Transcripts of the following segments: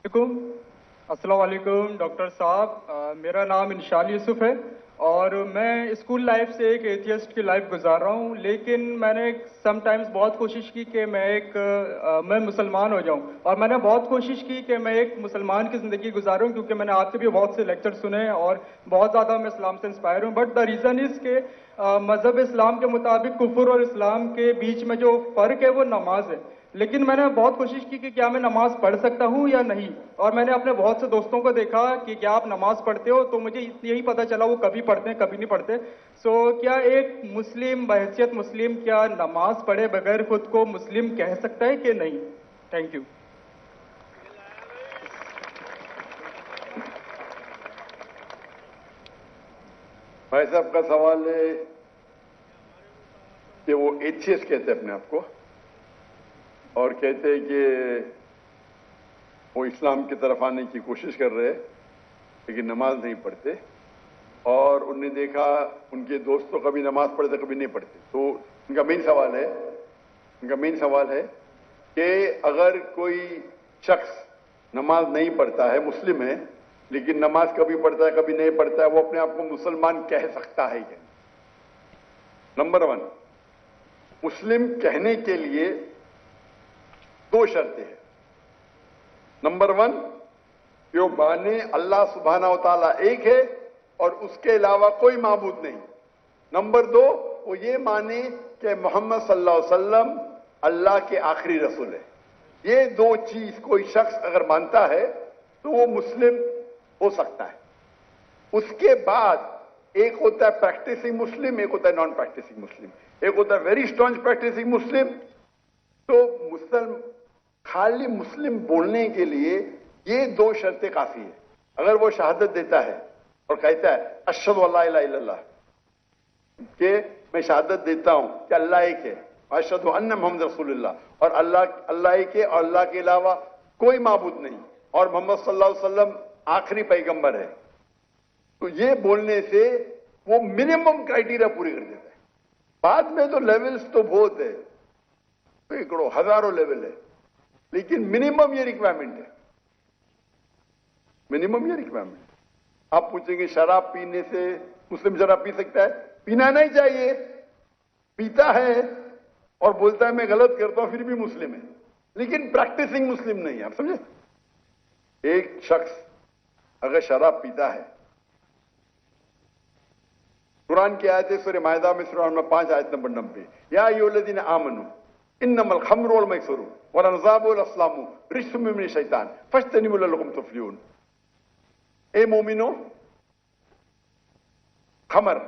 अस्सलाम वालेकुम डॉक्टर साहब, मेरा नाम इंशाल यूसुफ है और मैं स्कूल लाइफ से एक एथियस्ट की लाइफ गुजार रहा हूँ। लेकिन मैंने समटाइम्स बहुत कोशिश की कि मैं मुसलमान हो जाऊँ, और मैंने बहुत कोशिश की कि मैं एक मुसलमान की ज़िंदगी गुजारूँ, क्योंकि मैंने आपके भी बहुत से लेक्चर सुने और बहुत ज़्यादा मैं इस्लाम से इंस्पायर हूँ। बट द रीज़न इज़ के मज़हब इस्लाम के मुताबिक कुफ्र और इस्लाम के बीच में जो फ़र्क है वो नमाज है। लेकिन मैंने बहुत कोशिश की कि क्या मैं नमाज पढ़ सकता हूँ या नहीं, और मैंने अपने बहुत से दोस्तों को देखा कि क्या आप नमाज पढ़ते हो, तो मुझे यही पता चला वो कभी पढ़ते हैं कभी नहीं पढ़ते। क्या एक मुस्लिम बहैसियत मुस्लिम क्या नमाज पढ़े बगैर खुद को मुस्लिम कह सकता है कि नहीं? Thank you. भाई साहब का सवाल है कि वो एथियस्ट कहते हैं अपने आप को, और कहते हैं कि वो इस्लाम की तरफ आने की कोशिश कर रहे हैं लेकिन नमाज नहीं पढ़ते, और उन्हें देखा उनके दोस्त तो कभी नमाज पढ़ते कभी नहीं पढ़ते। तो उनका मेन सवाल है कि अगर कोई शख्स नमाज नहीं पढ़ता है, मुस्लिम है, लेकिन नमाज कभी पढ़ता है कभी नहीं पढ़ता है, वो अपने आप को मुसलमान कह सकता है क्या? नंबर 1, मुस्लिम कहने के लिए 2 शर्तें हैं। नंबर 1, जो माने अल्लाह सुब्हाना व तआला एक है और उसके अलावा कोई माबूद नहीं। नंबर 2, वो ये माने कि मोहम्मद सल्लल्लाहु अलैहि वसल्लम अल्लाह के आखिरी रसूल है। ये 2 चीज कोई शख्स अगर मानता है तो वो मुस्लिम हो सकता है। उसके बाद एक होता है प्रैक्टिसिंग मुस्लिम, एक होता है नॉन प्रैक्टिसिंग मुस्लिम, एक होता है वेरी स्ट्रॉन्ग प्रैक्टिसिंग मुस्लिम। तो खाली मुस्लिम बोलने के लिए ये 2 शर्तें काफी है। अगर वो शहादत देता है और कहता है अशहदु अल्ला इलाहा इल्लल्लाह, कि मैं शहादत देता हूं कि अल्लाह एक है, अशहदु अन्ना मुहम्मद रसूलुल्लाह, और अल्लाह एक है और अल्लाह के अलावा कोई माबूद नहीं, और मोहम्मद सल्लल्लाहु अलैहि वसल्लम आखिरी पैगंबर है, तो ये बोलने से वो मिनिमम क्राइटेरिया पूरी कर देता है। बाद में तो लेवल्स तो बहुत है, सैकड़ों हजारों लेवल है, लेकिन मिनिमम ये रिक्वायरमेंट है। आप पूछेंगे शराब पीने से मुस्लिम शराब पी सकता है? पीना नहीं चाहिए, पीता है और बोलता है मैं गलत करता हूं, फिर भी मुस्लिम है, लेकिन प्रैक्टिसिंग मुस्लिम नहीं है। आप समझे? एक शख्स अगर शराब पीता है, कुरान की आयत है सूरह माइदा में सूरह नंबर 5 आयत नंबर 90, या अय्युहल्लज़ीना आमनू इन्नमल खम्रु वल मैसरू वल अंसाबु वल अस्लामु रिज्सुम मिनश शैतान फज्तनिबू लअल्लकुम तुफ्लिहून। ए मोमिनो, खमर,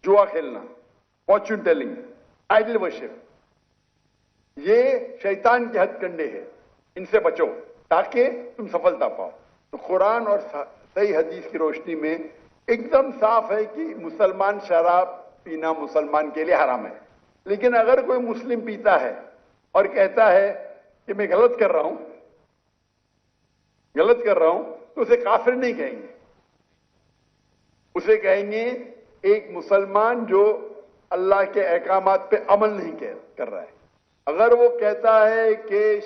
जुआ खेलना, फॉर्च्यून टेलिंग, आइडल वर्शिप, ये शैतान के हथकंडे हैं, इनसे बचो ताकि तुम सफलता पाओ। तो कुरान और सही हदीस की रोशनी में एकदम साफ है कि मुसलमान शराब पीना मुसलमान के लिए हराम है। लेकिन अगर कोई मुस्लिम पीता है और कहता है कि मैं गलत कर रहा हूं, तो उसे काफिर नहीं कहेंगे, उसे कहेंगे एक मुसलमान जो अल्लाह के अहकामात पे अमल नहीं कर रहा है। अगर वो कहता है कि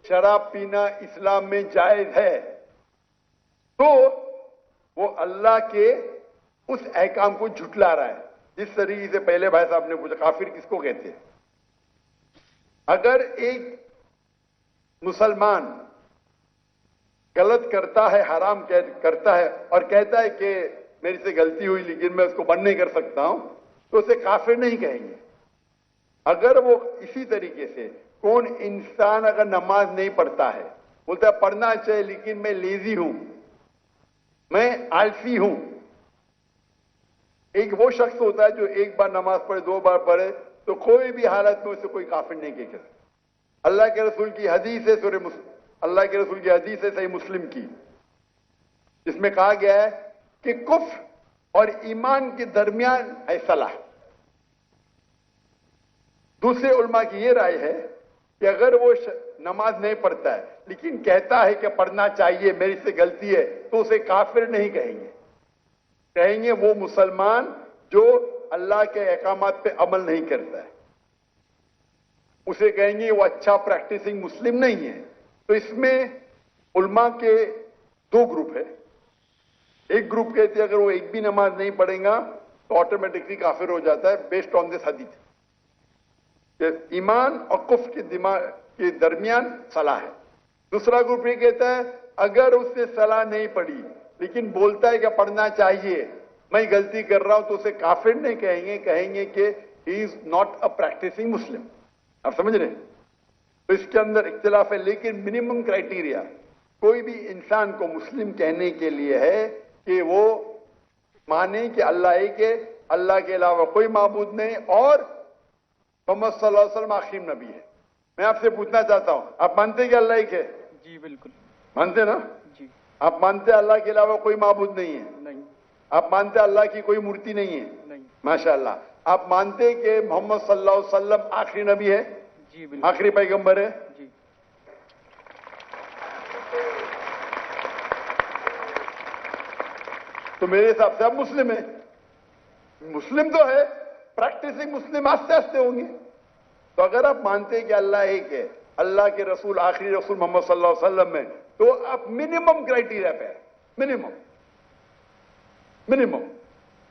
शराब पीना इस्लाम में जायज है, तो वो अल्लाह के उस अहकाम को झुठला रहा है। जिस तरीके से पहले भाई साहब ने पूछा काफिर किसको कहते हैं, अगर एक मुसलमान गलत करता है, हराम करता है और कहता है कि मेरे से गलती हुई लेकिन मैं उसको बंद नहीं कर सकता हूं, तो उसे काफिर नहीं कहेंगे। अगर वो इसी तरीके से कौन इंसान अगर नमाज नहीं पढ़ता है, बोलता है पढ़ना चाहिए लेकिन मैं लेजी हूं, मैं आलसी हूं, एक वो शख्स होता है जो एक बार नमाज पढ़े 2 बार पढ़े, तो कोई भी हालत में उसे कोई काफिर नहीं कह सकता। अल्लाह के रसूल की हदीस है सही मुस्लिम की, जिसमें कहा गया है कि कुफ्र और ईमान के दरमियान है सलाह। दूसरे उलमा की यह राय है कि अगर वो नमाज नहीं पढ़ता है लेकिन कहता है कि पढ़ना चाहिए, मेरी से गलती है, तो उसे काफिर नहीं कहेंगे वो मुसलमान जो अल्लाह के अहकामात पे अमल नहीं करता है, उसे कहेंगे वो अच्छा प्रैक्टिसिंग मुस्लिम नहीं है। तो इसमें उलमा के दो ग्रुप है. एक ग्रुप कहते हैं अगर वो एक भी नमाज नहीं पढ़ेगा तो ऑटोमेटिकली काफिर हो जाता है बेस्ड ऑन दिस हदीस. ईमान और कुफ्र के दिमाग के दरमियान सलाह है. दूसरा ग्रुप ये कहता है अगर उसने सलाह नहीं पढ़ी लेकिन बोलता है कि पढ़ना चाहिए, मैं गलती कर रहा हूं, तो उसे काफिर नहीं कहेंगे, कहेंगे कि he is not a practising Muslim. आप समझ रहे हैं? तो इसके अंदर इख्तिलाफ है, लेकिन मिनिमम क्राइटेरिया कोई भी इंसान को मुस्लिम कहने के लिए है कि वो माने कि अल्लाह एक है, अल्लाह के अलावा कोई माबूद नहीं और मोहम्मद सल्लल्लाहु अलैहि वसल्लम आखिरी नबी है. मैं आपसे पूछना चाहता हूं, आप मानते हैं कि अल्लाह एक है? जी बिल्कुल मानते ना? जी. आप मानते हैं अल्लाह के अलावा कोई माबूद नहीं है? नहीं. आप मानते हैं अल्लाह की कोई मूर्ति नहीं है? नहीं. माशाअल्लाह. आप मानते हैं कि मोहम्मद सल्लल्लाहु अलैहि वसल्लम आखिरी नबी है? जी बिल्कुल. आखिरी पैगंबर है? जी. तो मेरे हिसाब से आप मुस्लिम है. मुस्लिम तो है, प्रैक्टिसिंग मुस्लिम आस्ते आस्ते होंगे. तो अगर आप मानते हैं कि अल्लाह एक है, अल्लाह के रसूल आखिरी रसूल मोहम्मद सल्लल्लाहु अलैहि वसल्लम है, तो आप मिनिमम क्राइटेरिया पे है. मिनिमम मिनिमम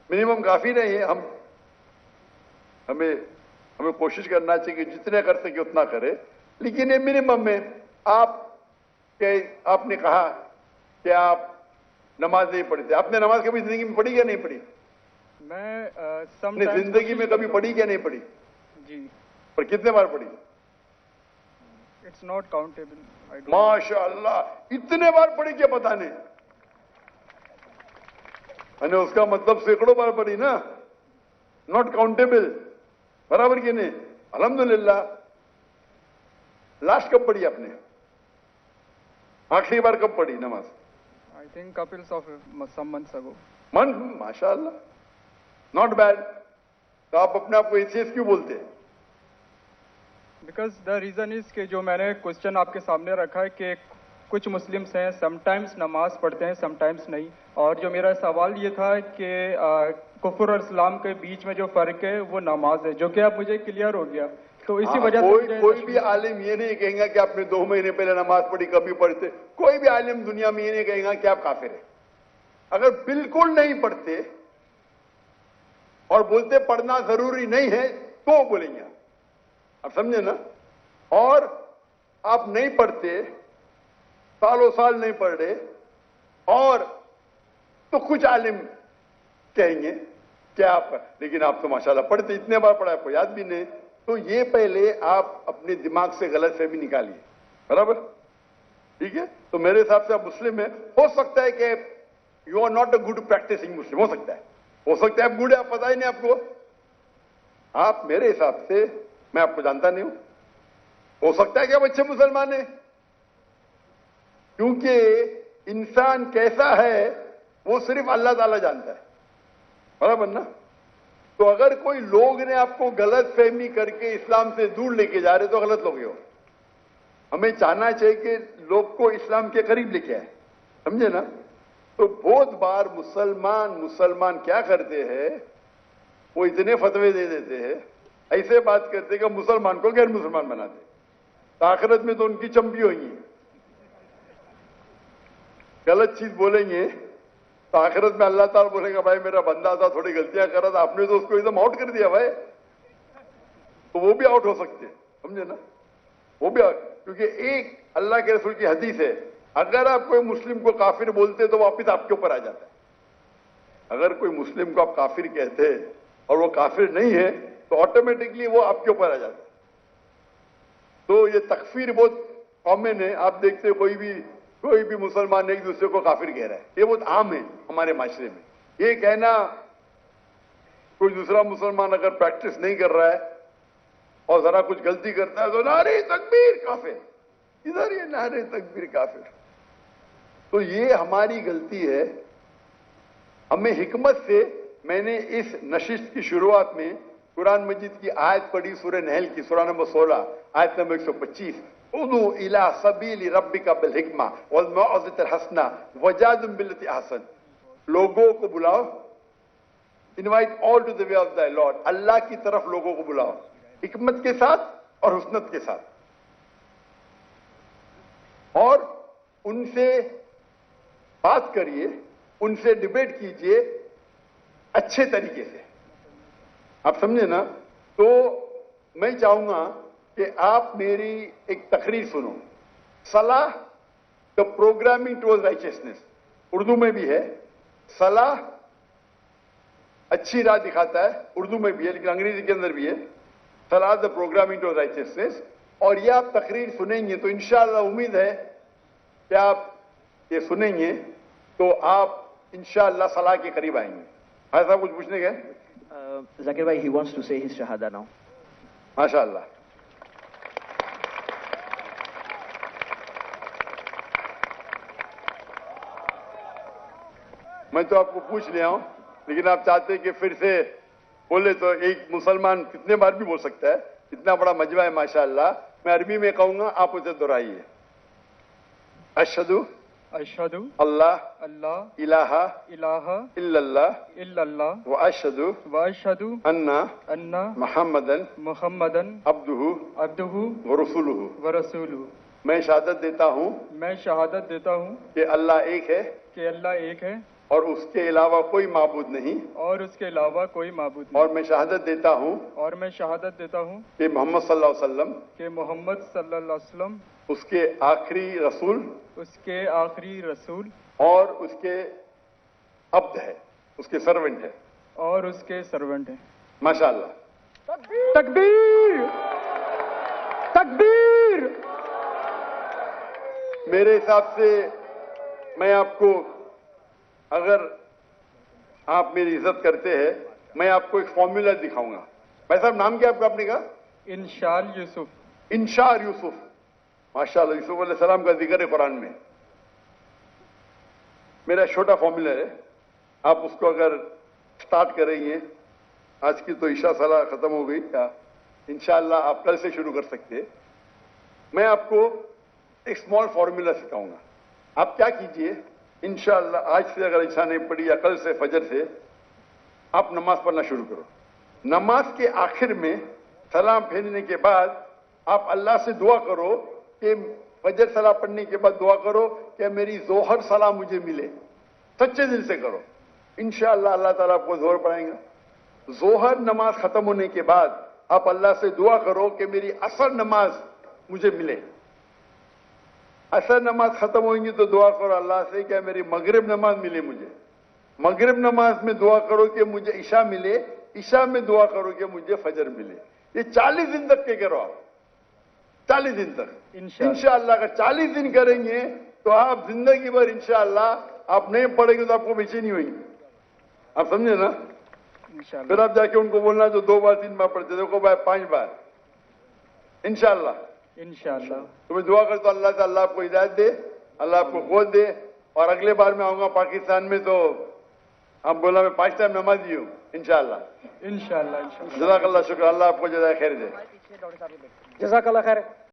मिनिमम काफी नहीं है. हमें कोशिश करना चाहिए कि जितने कर सके उतना करे, लेकिन ये मिनिमम में आपने कहा कि आप नमाज नहीं पढ़ते. आपने नमाज कभी जिंदगी में पढ़ी या नहीं पढ़ी? मैं अपनी जिंदगी में कभी पढ़ी क्या नहीं पढ़ी? जी. पर कितने बार पढ़ी? It's not countable. माशाअल्लाह, इतने बार पढ़ी क्या पता नहीं. अने उसका मतलब सैकड़ों बार पढ़ी ना. नॉट काउंटेबल, बराबर की नहीं. अल्हम्दुलिल्लाह. लास्ट कब पढ़ी आपने? आखिरी बार कब पढ़ी नमाज? I think couples of some months ago. माशाअल्लाह, नॉट बैड. तो आप अपने आप को एथियस्ट क्यों बोलते हैं? बिकॉज द रीजन इज कि जो मैंने क्वेश्चन आपके सामने रखा है कि कुछ मुस्लिम्स हैं समटाइम्स नमाज पढ़ते हैं समटाइम्स नहीं, और जो मेरा सवाल ये था कि कुफ्र और इस्लाम के बीच में जो फर्क है वो नमाज है, जो कि अब मुझे क्लियर हो गया. तो इसी वजह से कोई भी आलिम ये नहीं कहेगा कि आपने 2 महीने पहले नमाज पढ़ी कभी पढ़ते. कोई भी आलिम दुनिया में ये नहीं कहेगा कि आप काफिर हैं. अगर बिल्कुल नहीं पढ़ते और बोलते पढ़ना जरूरी नहीं है तो बोलेंगे. आप समझे ना? और आप नहीं पढ़ते, सालों साल नहीं पढ़ रहे, और तो कुछ आलिम कहेंगे कि आप, लेकिन आप तो माशाल्लाह पढ़ते, इतने बार पढ़ा आपको याद भी नहीं. तो ये पहले आप अपने दिमाग से गलत फहमी निकालिए. बराबर? ठीक है. तो मेरे हिसाब से आप मुस्लिम है. हो सकता है कि you are not a good practising Muslim. हो सकता है आप गुड है, आप पता ही नहीं आपको. आप मेरे हिसाब से, मैं आपको जानता नहीं हूं, हो सकता है कि आप अच्छे मुसलमान हैं, क्योंकि इंसान कैसा है वो सिर्फ अल्लाह ताला जानता है. बराबर ना? तो अगर कोई लोग ने आपको गलत फहमी करके इस्लाम से दूर लेके जा रहे तो गलत लोग हो. हमें चाहना चाहिए कि लोग को इस्लाम के करीब लेके आए. समझे ना? तो बहुत बार मुसलमान क्या करते हैं, वो इतने फतवे दे देते हैं, ऐसे बात करते कि मुसलमान को गैर मुसलमान बनाते. तो आखिरत में तो उनकी चंपी होगी. गलत चीज बोलेंगे तो आखिरत में अल्लाह ताला बोलेगा भाई मेरा बंदा था, थोड़ी गलतियां कर रहा था, आपने तो उसको एकदम आउट कर दिया भाई. तो वो भी आउट हो सकते हैं. समझे ना? वो भी आउट, क्योंकि एक अल्लाह के रसूल की हदीस है, अगर आप कोई मुस्लिम को काफिर बोलते तो वापिस आपके ऊपर आ जाता है. अगर कोई मुस्लिम को आप काफिर कहते हैं और वो काफिर नहीं है तो ऑटोमेटिकली वो आपके ऊपर आ जाता है. तो ये तकफीर बहुत कॉमन है. आप देखते हो कोई भी मुसलमान एक दूसरे को काफिर कह रहा है. ये बहुत आम है हमारे माशरे में. ये कहना, कोई दूसरा मुसलमान अगर प्रैक्टिस नहीं कर रहा है और जरा कुछ गलती करता है तो नारे तकबीर काफिर, इधर ये नारे तकबीर काफिर. तो ये हमारी गलती है. हमें हिकमत से, मैंने इस नशिस्त की शुरुआत में कुरान मजीद की आयत पढ़ी, सूरह नहल की सूरह नंबर 16 आयत नंबर 125. उदू इला सबीली रब्बिका बिल हिकमा वल मौइज़तिल हसना वजादिल बिल्लती अहसन. लोगों को बुलाओ, invite all to the way of the Lord. अल्लाह की तरफ लोगों को बुलाओ हिकमत के साथ और हुस्नत के साथ. और ان سے بات کریے, ان سے ڈبیٹ کیجئے اچھے طریقے سے. آپ سمجھے نا؟ تو میں چاہوں گا کہ آپ میری ایک تقریر سنو. صلاح دا پروگرامنگ ٹوورڈ رائچسنس, اردو میں بھی ہے. صلاح اچھی راہ دکھاتا ہے, اردو میں بھی ہے لیکن انگریزی کے اندر بھی ہے. صلاح دا پروگرامنگ ٹوورڈ رائچسنس. اور یہ آپ تقریر سنیں گے تو انشاءاللہ امید ہے کہ آپ یہ سنیں گے تو آپ انشاءاللہ صلاح کے قریب آئیں گے. ہاں صاحب کچھ پوچھنے گئے؟ Zakir bhai, he wants to say his shahada now. ماشاءاللہ. میں تو آپ کو پوچھ لیا ہوں لیکن آپ چاہتے کہ پھر سے بولے تو ایک مسلمان کتنے بار بھی بول سکتا ہے. اتنا بڑا مجمع ہے ماشاءاللہ. میں عربی میں کہوں گا, آپ اسے دہرائیے. اشہدو اشہدو اللہ اللہ الہ الہ الا اللہ الا اللہ واشہدو واشہدو ان ان محمدن محمدن عبدہ عبدہ ورسولہ. ورسولہ. میں شہادت دیتا ہوں میں شہادت دیتا ہوں کہ اللہ ایک ہے کہ اللہ ایک ہے اور اس کے علاوہ کوئی معبود نہیں. اور اس کے علاوہ کوئی معبود اور نہیں. میں شہادت دیتا ہوں اور میں شہادت دیتا ہوں کہ محمد صلی اللہ علیہ وسلم کہ محمد صلی اللہ علیہ وسلم اس کے آخری رسول اس کے آخری رسول اور اس کے عبد ہے, اس کے سرونٹ ہے. اور اس کے سرونٹ ہیں. ماشاءاللہ. تکبیر تکبیر. میرے حساب سے میں آپ کو, اگر آپ میری عزت کرتے ہیں, میں آپ کو ایک فارمولا دکھاؤں گا. بھائی صاحب نام کیا آپ کا, آپ نے کہا؟ انشال یوسف. انشار یوسف. ماشاءاللہ, یوسف علیہ السلام کا ذکر ہے قرآن میں. میرا چھوٹا فارمولا ہے, آپ اس کو اگر سٹارٹ کریں گے, آج کی تو عشاء صلاح ختم ہو گئی, کیا انشاءاللہ آپ کل سے شروع کر سکتے ہیں. میں آپ کو ایک اسمال فارمولا سکھاؤں گا. آپ کیا کیجئے, انشاءاللہ آج سے اگر عشاء نہیں پڑھی یا کل سے فجر سے آپ نماز پڑھنا شروع کرو. نماز کے آخر میں سلام پھیرنے کے بعد آپ اللہ سے دعا کرو کہ فجر صلاح پڑھنے کے بعد دعا کرو کہ میری ظہر صلاح مجھے ملے. سچے دل سے کرو, انشاءاللہ اللہ تعالیٰ آپ کو ظہر پڑھائیں گا. ظہر نماز ختم ہونے کے بعد آپ اللہ سے دعا کرو کہ میری عصر نماز مجھے ملے. عصر نماز ختم ہوئیں تو دعا کرو اللہ سے کہ میری مغرب نماز ملے مجھے. مغرب نماز میں دعا کرو کہ مجھے عشاء ملے. عشاء میں دعا کرو کہ مجھے فجر ملے. یہ 40 دن تک کے کرو آپ, 40 دن تک انشاءاللہ. اگر 40 دن کریں گے تو آپ زندگی بھر انشاءاللہ آپ نہیں پڑھیں گے تو آپ کو بے نہیں ہوئیں گے. آپ سمجھے نا؟ پھر آپ جا کے ان کو بولنا جو 2 بار 3 بار پڑھتے دیکھو بھائی 5 بار انشاءاللہ. انشاءاللہ. تو میں دعا کرتا ہوں اللہ تعالیٰ آپ کو ہدایت دے, اللہ آپ کو قوت دے. اور اگلے بار میں آؤں گا پاکستان میں تو آپ بولا میں 5 ٹائم نمازی ہوں انشاءاللہ. انشاءاللہ. جزاک اللہ, شکر. اللہ آپ کو جزائے خیر دے. جزاک اللہ خیر.